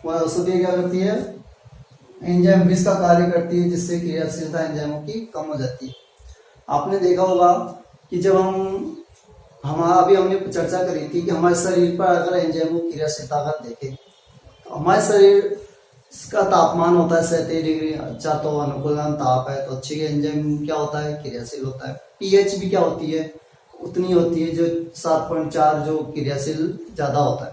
Speaker 1: वह औषधियां क्या करती है? एंजाइम विष का कार्य करती है, जिससे क्रियाशीलता एंजाइमों की कम हो जाती है। आपने देखा होगा कि जब हम हम अभी हमने चर्चा करी थी कि हमारे शरीर पर अगर एंजाइमों की क्रियाशीलता अगर देखें तो हमारे शरीर का तापमान होता है 37 डिग्री। अच्छा, तो अनुकूलन ताप है तो अच्छी एंजाइम क्या होता है, क्रियाशील होता है। पीएच भी क्या होती है, उतनी होती है जो 7.4, जो क्रियाशील ज्यादा होता है।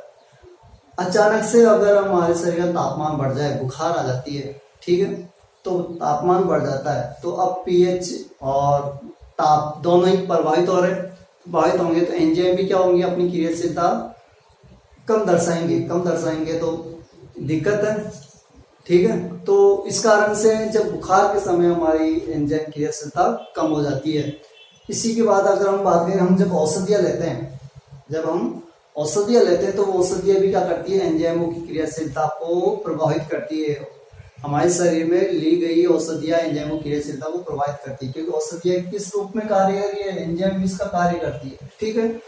Speaker 1: अचानक से अगर हमारे शरीर का तापमान बढ़ जाए, बुखार आ जाती है, ठीक है, तो तापमान बढ़ जाता है तो अब पीएच और ताप दोनों ही प्रभावित हो रहे, प्रभावित होंगे तो एंजाइम भी क्या होंगे, अपनी क्रियाशीलता कम दर्शाएंगे तो दिक्कत है, ठीक है। तो इस कारण से जब बुखार के समय हमारी एंजाइम क्रियाशीलता कम हो जाती है। इसी के बाद अगर हम बात करें, हम जब औषधियाँ लेते हैं, तो वो औषधियाँ भी क्या करती है, एंजाइमों की क्रियाशीलता को प्रभावित करती है। हमारे शरीर में ली गई औषधियाँ एंजाइमों की क्रियाशीलता को प्रभावित करती है, क्योंकि औषधियाँ किस रूप में कार्य कर रही है, एंजाइम बेस का कार्य करती है, ठीक है।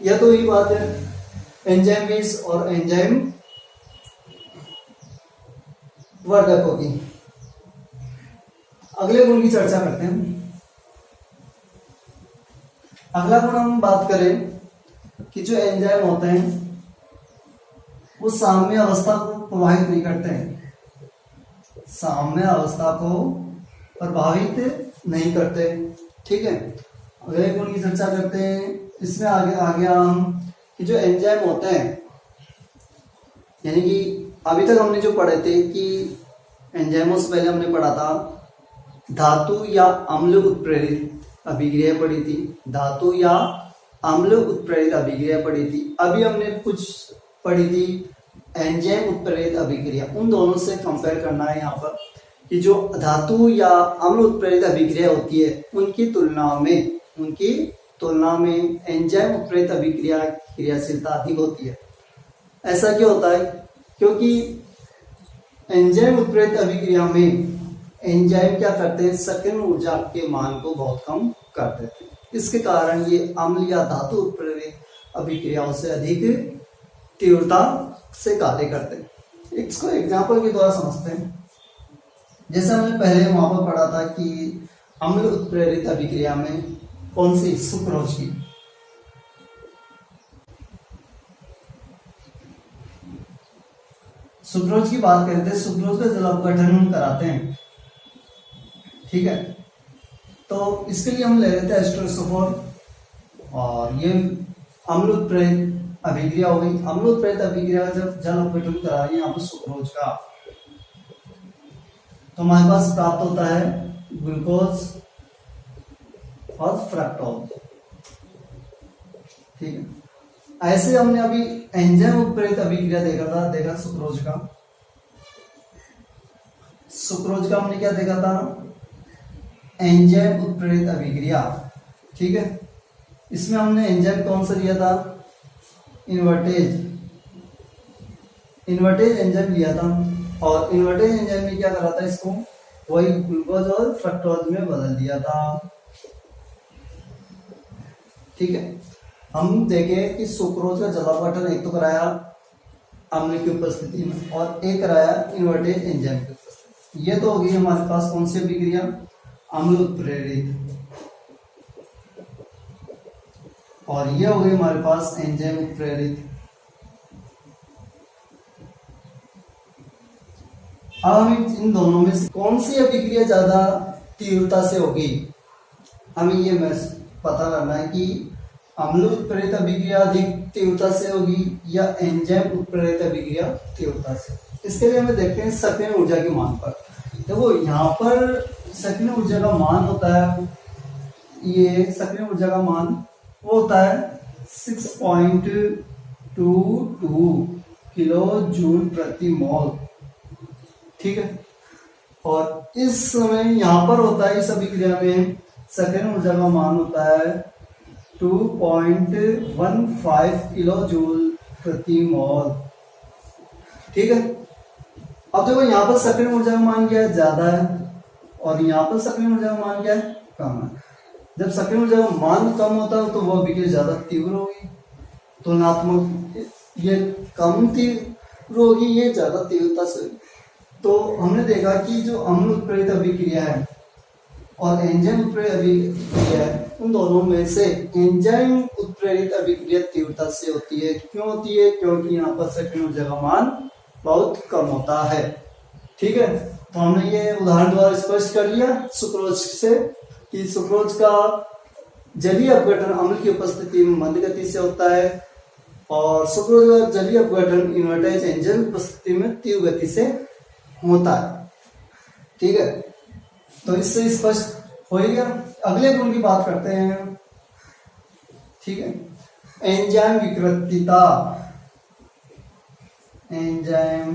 Speaker 1: यह तो यही बात है एंजाइम बेस और एंजाइम वर्धकों की। अगले गुण की चर्चा करते हैं। अगला गुण हम बात करें कि जो एंजाइम होते हैं वो साम्य अवस्था को प्रभावित नहीं करते हैं, साम्य अवस्था को प्रभावित नहीं करते, ठीक है। अगले गुण की चर्चा करते हैं। इसमें आगे हम कि जो एंजाइम होते हैं, यानी कि अभी तक हमने जो पढ़े थे कि एंजाइमों से पहले हमने पढ़ा था धातु या अम्ल उत्प्रेरित अभिक्रिया पढ़ी थी, धातु या अम्ल उत्प्रेरित अभिक्रिया पढ़ी थी। अभी हमने कुछ पढ़ी थी एंजाइम उत्प्रेरित अभिक्रिया। उन दोनों से कंपेयर करना है यहाँ पर कि जो धातु या अम्ल उत्प्रेरित अभिक्रिया होती है उनकी तुलना में एंजाइम उत्प्रेरित अभिक्रिया क्रियाशीलता अधिक होती है। ऐसा क्यों होता है, क्योंकि एंजाइम उत्प्रेरित अभिक्रिया में एंजाइम क्या करते हैं, सक्रिय ऊर्जा के मान को बहुत कम कर देते हैं। इसके कारण ये अम्ल या धातु उत्प्रेरित अभिक्रियाओं से अधिक तीव्रता से कार्य करते हैं। इसको एग्जाम्पल के द्वारा समझते हैं। जैसे हमने पहले वहां पर पढ़ा था कि अम्ल उत्प्रेरित अभिक्रिया में कौन सी, सुक्रोज की। सुक्रोज की बात करते हैं, सुक्रोज का जल अपघटन कराते हैं, ठीक है। तो इसके लिए हम ले लेते हैं एस्ट्रोसोफोर, और ये अम्ल उत्प्रेरित अभिक्रिया हो गई। अम्ल उत्प्रेरित अभिक्रिया जब जल अपघटन करा रही है यहाँ पर सुक्रोज का, तो हमारे पास प्राप्त होता है ग्लूकोज और फ्रक्टोज, ठीक है। ऐसे हमने अभी एंजाइम उत्प्रेरित अभिक्रिया देखा सुक्रोज का हमने क्या देखा था, एंजाइम उत्प्रेरित अभिक्रिया, ठीक है। इसमें हमने एंजाइम कौन सा लिया था, इन्वर्टेज एंजाइम लिया था, और इन्वर्टेज एंजाइम में क्या करा था, इसको वही ग्लूकोज और फ्रक्टोज में बदल दिया था, ठीक है। हम देखें कि सुक्रोज का जल अपघटन एक तो कराया अम्ल की उपस्थिति में और एक कराया इन्वर्टेज एंजाइम की उपस्थिति। ये तो होगी हमारे पास कौन सी अभिक्रिया, अम्ल उत्प्रेरित, और ये हो गई हमारे पास एंजाइम उत्प्रेरित। अब हम इन दोनों में से कौन सी अभिक्रिया ज्यादा तीव्रता से होगी, हमें ये पता करना है कि अम्ल उत्प्रेरित अभिक्रिया अधिक तीव्रता से होगी या एंजाइम उत्प्रेरित अभिक्रिया तीव्रता से। इसके लिए हमें देखते हैं सक्रिय ऊर्जा के मान पर। देखो यहाँ पर सक्रिय ऊर्जा का मान होता है, ये सक्रिय ऊर्जा का मान वो होता है 6.22 किलो जूल प्रति मोल, ठीक है। और इस समय यहाँ पर होता है, इस अभिक्रिया में सक्रिय ऊर्जा का मान होता है 2.15 किलो जूल प्रति मोल, ठीक है। अब देखो यहाँ पर सक्रिय ऊर्जा का मान क्या है, ज्यादा है, और यहाँ पर सक्रिय ऊर्जा का मान क्या है, कम है। जब सक्रिय ऊर्जा का मान कम होता है तो वह अभिक्रिया ज्यादा तीव्र होगी, तुलनात्मक ये कम तीव्र होगी, ये ज्यादा तीव्रता से। तो हमने देखा कि जो अम्ल उत्प्रेरित अभिक्रिया है और एंजाइम उत्प्रेरित अभिक्रिया है, उन दोनों में से एंजाइम उत्प्रेरित अभिक्रिया तीव्रता से होती है। क्यों होती है? क्योंकि यहाँ पर सेकंड ऊर्जा का मान बहुत कम होता है। ठीक है, तो हमने ये उदाहरण द्वारा स्पष्ट कर लिया सुक्रोज से कि सुक्रोज का जलीय अपघटन अम्ल की उपस्थिति में मंद गति से होता है और सुक्रोज का जलीय अपघटन इन्वर्टाइज एंजाइम की उपस्थिति में तीव्र गति से होता है। ठीक है, तो इससे स्पष्ट हो गया। अगले गुण की बात करते हैं। ठीक है, एंजाइम विकृतिता। एंजाइम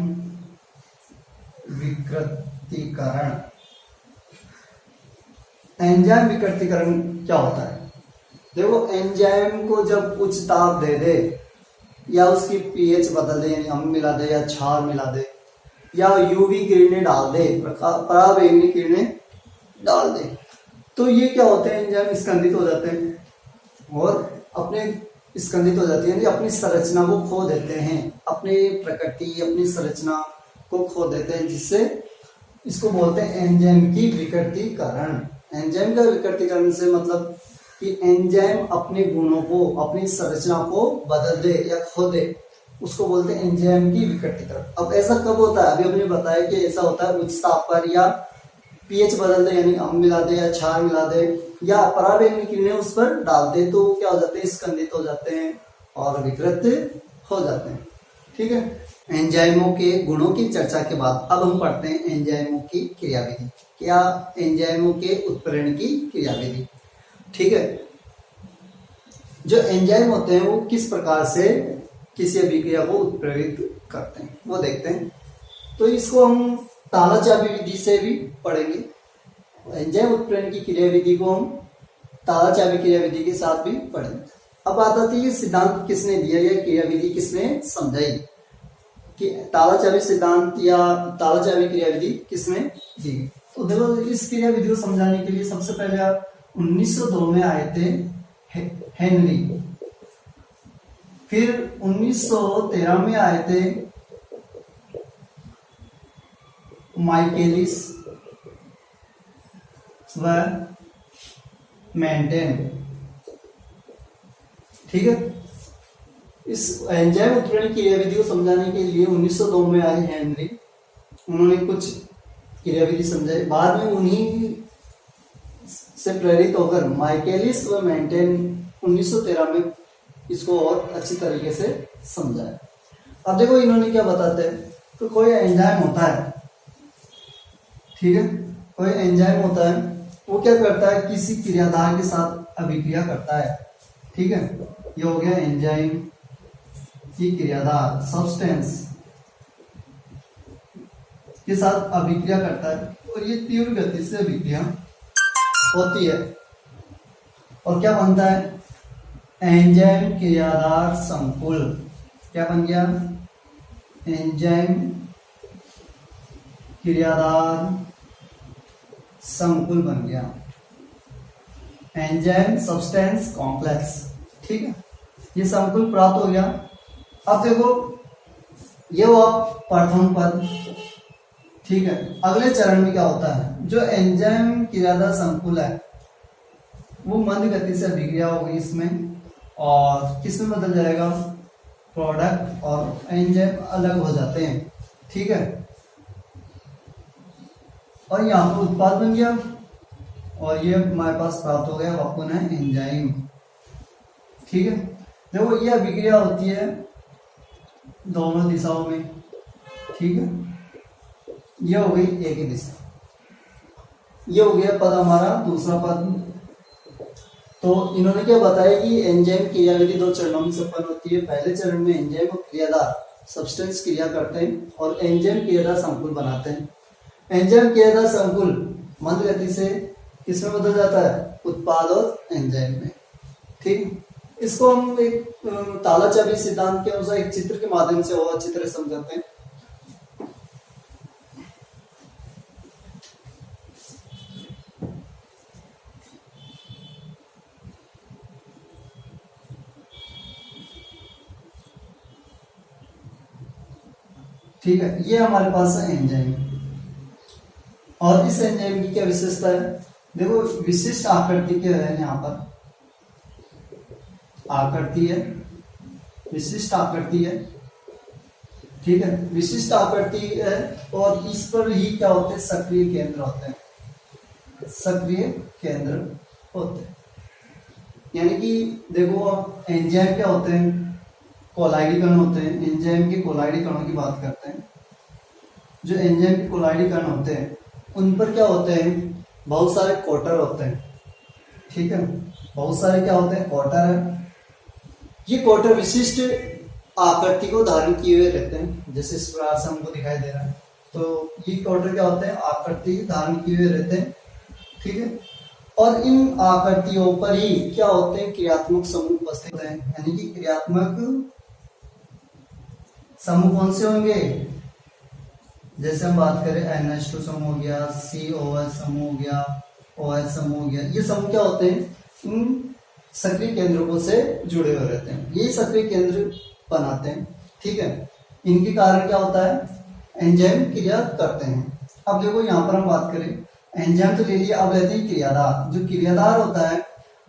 Speaker 1: विकृतीकरण। एंजाइम विकृतीकरण क्या होता है? देखो, एंजाइम को जब उच्च ताप दे दे या उसकी पीएच बदल दे, यानी अम्ल मिला दे या क्षार मिला दे या यूवी किरणें डाल दे, पराबैंगनी किरणें डाल दे, तो ये क्या होते हैं? एंजाइम स्कंदित हो जाते हैं और अपने स्कंदित हो जाती है, यानी अपनी संरचना को खो देते हैं, अपनी प्रकृति अपनी संरचना को खो देते हैं, जिससे इसको बोलते हैं एंजाइम की विकृतीकरण। एंजाइम का विकृतीकरण से मतलब कि एंजाइम अपने गुणों को अपनी संरचना को बदल दे या खो दे, उसको बोलते हैं एंजाइम की विकृतीकरण। अब ऐसा कब होता है? अभी हमने बताया कि ऐसा होता है उच्च ताप पर या पीएच बदल दे, यानी अम्ल मिला दे या क्षार मिला दे या पराबैंगनी किरणें उस पर डाल दे, तो क्या हो जाते हैं? स्कंदित हो जाते हैं और विकृत हो जाते हैं। ठीक है, एंजाइमों के गुणों की चर्चा के बाद अब हम पढ़ते हैं एंजाइमों की क्रियाविधि। क्या? एंजाइमों के उत्प्रेरण की क्रियाविधि। ठीक है, जो एंजाइम होते हैं वो किस प्रकार से किसी अभिक्रिया को उत्प्रेरित करते हैं वो देखते हैं। तो इसको हम ताला चाबी विधि से भी पढ़ेंगे। एंजाइम उत्प्रेरण की क्रियाविधि को हम ताला चाबी क्रियाविधि के साथ भी पढ़ेंगे। अब बात आती है सिद्धांत किसने दिया या क्रियाविधि किसने समझाई, कि ताला चाबी सिद्धांत या ताला चाबी क्रियाविधि किसने दी। तो देखो, इस क्रियाविधि को समझाने के लिए सबसे पहले 1902 में आए थे हेनरी, फिर 1913 में आए थे माइकेलिस व मेंटेन। ठीक है, इस एंजाइम उत्प्रेरण की क्रियाविधि को समझाने के लिए 1902 में आए हेनरी, उन्होंने कुछ क्रियाविधि समझाई। बाद में उन्हीं से प्रेरित होकर माइकेलिस व मेंटेन 1913 में इसको और अच्छी तरीके से समझाया। अब देखो, इन्होंने क्या बताते हैं, तो कोई एंजाइम होता है, ठीक है, कोई एंजाइम होता है, वो क्या करता है? किसी क्रियाधार के साथ अभिक्रिया करता है। ठीक है, ये हो गया एंजाइम की क्रियाधार, सब्सटेंस के साथ अभिक्रिया करता है और ये तीव्र गति से अभिक्रिया होती है और क्या बनता है? एंजाइम क्रियाधार संकुल। क्या बन गया? एंजाइम क्रियाधार संकुल बन गया, एंजाइम सब्सटेंस कॉम्प्लेक्स। ठीक है, ये संकुल प्राप्त हो गया। अब देखो, ये हुआ प्रथम पद। ठीक है, अगले चरण में क्या होता है? जो एंजाइम क्रियाधार संकुल है वो मंद गति से अभिक्रिया होगी इसमें और किसमें बदल जाएगा? प्रोडक्ट, और एंजाइम अलग हो जाते हैं। ठीक है, और यहाँ पर उत्पाद बन गया और ये हमारे पास प्राप्त हो गया वापन है एंजाइम। ठीक है, देखो ये अभिक्रिया होती है दोनों दिशाओं में। ठीक है, ये हो गई एक ही दिशा, ये हो गया पद हमारा दूसरा पद। तो इन्होंने क्या बताया कि एंजाइम क्रियाविधि दो चरणों में संपन्न होती है। पहले चरण में एंजाइम और क्रियाधार सब्सटेंस क्रिया करते हैं और एंजाइम क्रियाधार संकुल बनाते हैं। एंजाइम क्रियाधार संकुल मंद गति से किसमें बदल जाता है? उत्पाद और एंजाइम में। ठीक, इसको हम एक ताला चाबी सिद्धांत के अनुसार एक चित्र के माध्यम से और अच्छी तरह समझाते हैं। ठीक है, ये हमारे पास है एंजाइम और इस एंजाइम की क्या विशेषता है? देखो विशिष्ट आकृति के है यहाँ पर, आकृति है, विशिष्ट आकृति है, ठीक है, विशिष्ट आकृति है। और इस पर ही क्या होते हैं, सक्रिय केंद्र होते हैं, सक्रिय केंद्र होते हैं। यानी कि देखो एंजाइम क्या होते हैं, कोलाइडी कण होते हैं। एंजाइम के कोलाइडी कणों की बात करते हैं। जो एंजाइम के कोलाइडी कण होते हैं उन पर क्या होते हैं, बहुत सारे कोटर होते हैं, ठीक है, बहुत सारे क्या होते हैं, कोटर है। ये कोटर विशिष्ट आकृति को धारण किए हुए रहते हैं, जैसे इस प्रकार से हमको दिखाई दे रहा है। तो ये कोटर क्या होते हैं, आकृति धारण किए हुए रहते हैं, ठीक है। और इन आकृतियों पर ही क्या होते हैं, क्रियात्मक समूह उपस्थित होते हैं। यानी कि क्रियात्मक समूह कौन से होंगे, जैसे हम बात करें NH2 समूह हो गया, COH समूह हो गया, OH समूह हो गया। ये समूह क्या होते हैं, इन सक्रिय केंद्रों से जुड़े हुए रहते हैं, ये सक्रिय केंद्र बनाते हैं, ठीक है। इनके कारण क्या होता है, एंजाइम क्रिया करते हैं। अब देखो यहाँ पर हम बात करें, एंजाइम तो ले लिया, अब लेते हैं क्रियाधार। जो क्रियाधार होता है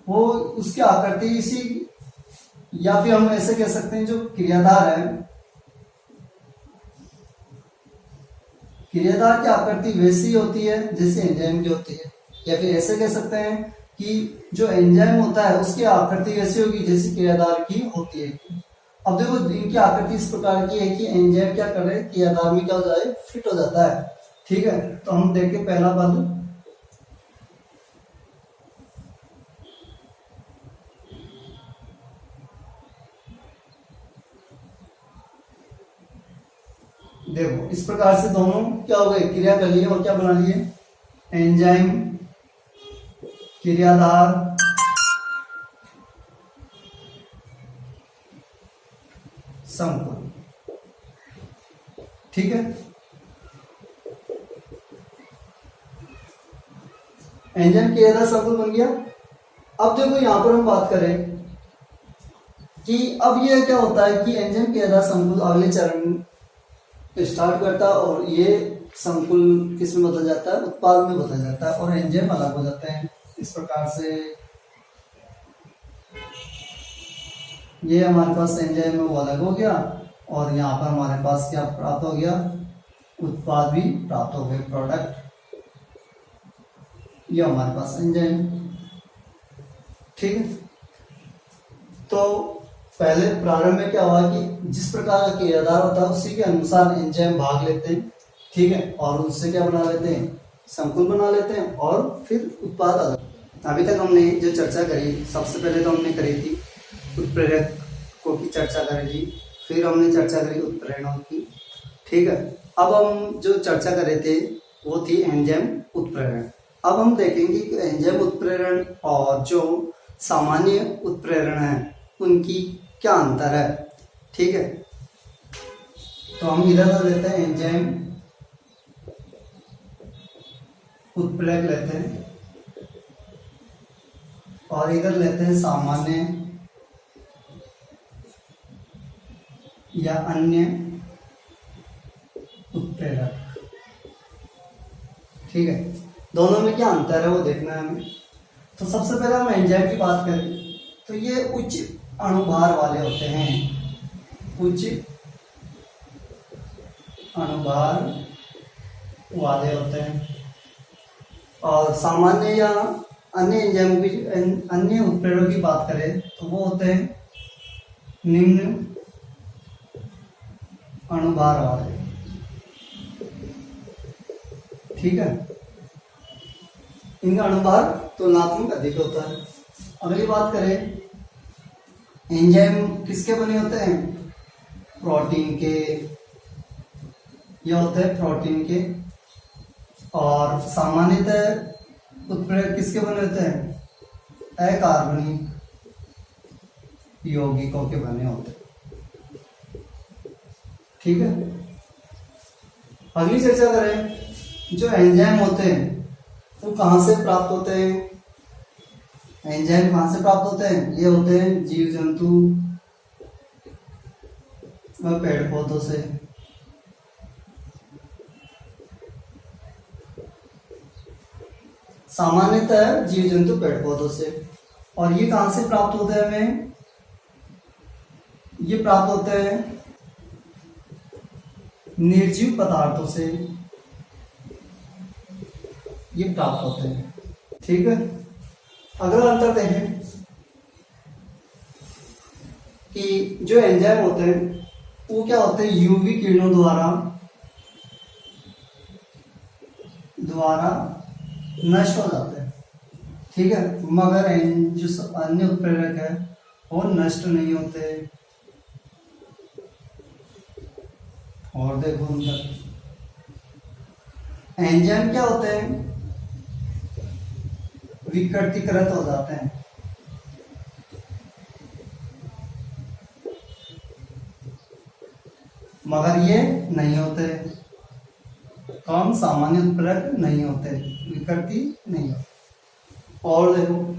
Speaker 1: वो उसकी आकृति इसी, या फिर हम ऐसे कह सकते हैं जो क्रियाधार है, क्रियाधार की आकृति वैसी होती है जैसे एंजाइम की होती है। या फिर ऐसे कह सकते हैं कि जो एंजाइम होता है उसकी आकृति वैसी होगी जैसी क्रियाधार की होती है। अब देखो इनकी आकृति इस प्रकार की है कि एंजाइम क्या कर रहे हैं, क्रियाधार में क्या हो जाए, फिट हो जाता है, ठीक है। तो हम देखें पहला पद, देखो इस प्रकार से दोनों क्या हो गए, क्रिया कर लिए और क्या बना लिए, एंजाइम क्रियाधार संकुल, ठीक है। एंजाइम क्रियाधार संकुल बन गया। अब देखो यहां पर हम बात करें कि अब ये क्या होता है कि एंजाइम क्रियाधार संकुल अगले चरण स्टार्ट करता है और ये संकुल किस में बदल जाता है, उत्पाद में बदल जाता है और एंजाइम अलग हो जाते हैं। इस प्रकार से ये हमारे पास एंजाइम में वो अलग हो गया और यहाँ पर हमारे पास क्या प्राप्त हो गया, उत्पाद भी प्राप्त हो गए, प्रोडक्ट। ये हमारे पास एंजाइम, ठीक है। तो पहले प्रारंभ में क्या हुआ कि जिस प्रकार का क्रियाधार होता है उसी के अनुसार एंजाइम भाग लेते हैं, ठीक है, और उससे क्या बना लेते हैं, संकुल बना लेते हैं और फिर उत्पाद अलग। अभी तक हमने जो चर्चा करी, सबसे पहले तो हमने करी थी उत्प्रेरकों की चर्चा करी थी, फिर हमने चर्चा करी उत्प्रेरणों की, ठीक है। अब हम जो चर्चा कर रहे थे वो थी एंजाइम उत्प्रेरण। अब हम देखेंगे कि एंजाइम उत्प्रेरण और जो सामान्य उत्प्रेरण है उनकी क्या अंतर है, ठीक है। तो हम इधर तो लेते हैं एंजाइम उत्प्रेरक लेते हैं और इधर लेते हैं सामान्य या अन्य उत्प्रेरक, ठीक है। दोनों में क्या अंतर है वो देखना है हमें। तो सबसे पहले हम एंजाइम की बात करें तो ये उच्च अणुभार वाले होते हैं, उच्च अणुभार वाले होते हैं। और सामान्य या अन्य एंजाइम की, अन्य उत्प्रेरकों की बात करें तो वो होते हैं निम्न अणुभार वाले, ठीक है। इनका अणुभार तुलनात्मक अधिक होता है। अगली बात करें, एंजाइम किसके बने होते हैं, प्रोटीन के, ये होते हैं प्रोटीन के। और सामान्यतः उत्प्रेरक किसके बने होते हैं, अकार्बनिक यौगिकों के बने होते हैं, ठीक है। अगली चर्चा करें, जो एंजाइम होते हैं वो कहाँ से प्राप्त होते हैं, एंजाइम कहाँ से प्राप्त होते हैं, ये होते हैं जीव जंतु व पेड़ पौधों से। सामान्यतः जीव जंतु पेड़ पौधों से। और ये कहां से प्राप्त होते हैं हमें? ये प्राप्त होते हैं निर्जीव पदार्थों से, ये प्राप्त होते हैं। ठीक है, अगला अंतर देखें कि जो एंजाइम होते हैं वो क्या होते हैं, यूवी किरणों द्वारा नष्ट हो जाते हैं। ठीक है, मगर जो अन्य उत्प्रेरक है वो नष्ट नहीं होते। और देखो अंदर एंजाइम क्या होते हैं, विकृतीकृत हो जाते हैं। मगर ये नहीं होते, कम सामान्य उत्प्रेरक नहीं होते, विकृति नहीं होते। और देखो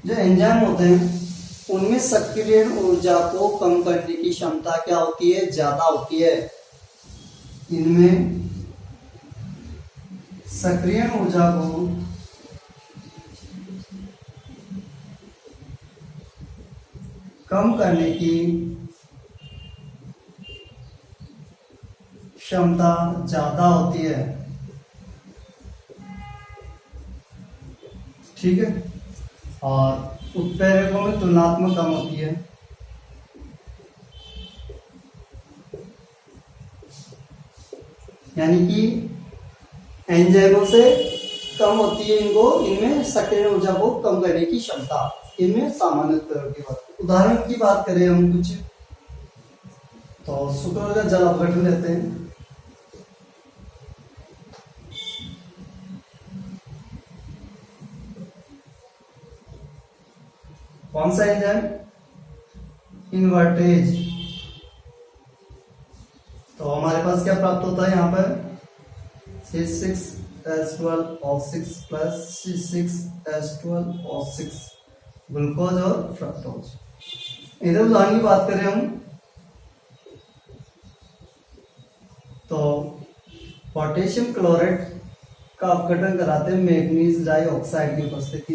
Speaker 1: जो एंजाइम होते हैं उनमें सक्रियण ऊर्जा को कम करने की क्षमता क्या होती है, ज्यादा होती है। इनमें सक्रियण ऊर्जा को कम करने की क्षमता ज्यादा होती है। ठीक है, और उत्प्रेरकों में तुलनात्मक कम होती है। यानी कि एंजाइमों से कम होती है इनमें सक्रिय ऊर्जा को कम करने की क्षमता, इनमें सामान्य उत्प्रेरक की बात। उदाहरण की बात करें हम कुछ, तो शुक्र का जल अपघटन लेते हैं। कौन सा एंजाइम, इन्वर्टेज। तो हमारे पास क्या प्राप्त होता है यहाँ पर, C6H12O6 प्लस C6H12O6 ग्लूकोज और फ्रक्टोज। इधर उदाहरण की बात करें हम तो पोटेशियम क्लोराइड का अपघटन कराते हैं मैग्नीज डाइऑक्साइड की उपस्थिति।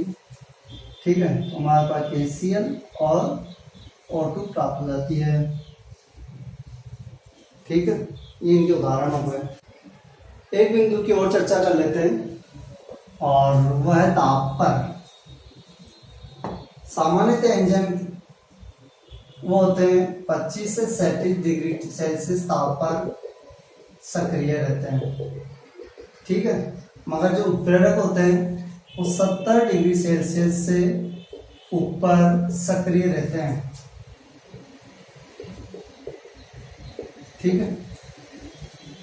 Speaker 1: ठीक है, तो हमारे पास KCl और O2 प्राप्त हो जाती है। ठीक है, ये इनके उदाहरण हो गए। एक बिंदु की और चर्चा कर लेते हैं और वह है ताप पर। सामान्यतः एंजाइम वो होते हैं 25 से 37 डिग्री सेल्सियस ताप पर सक्रिय रहते हैं। ठीक है, मगर जो उत्प्रेरक होते हैं वो 70 डिग्री सेल्सियस से ऊपर सक्रिय रहते हैं। ठीक है,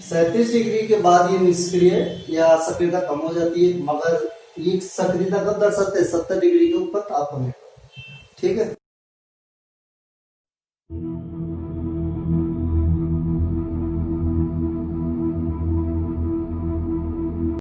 Speaker 1: 37 डिग्री के बाद ये निष्क्रिय या सक्रियता कम हो जाती है, मगर ये सक्रियता कब दर्शाते हैं, 70 डिग्री के ऊपर ताप होने। ठीक है।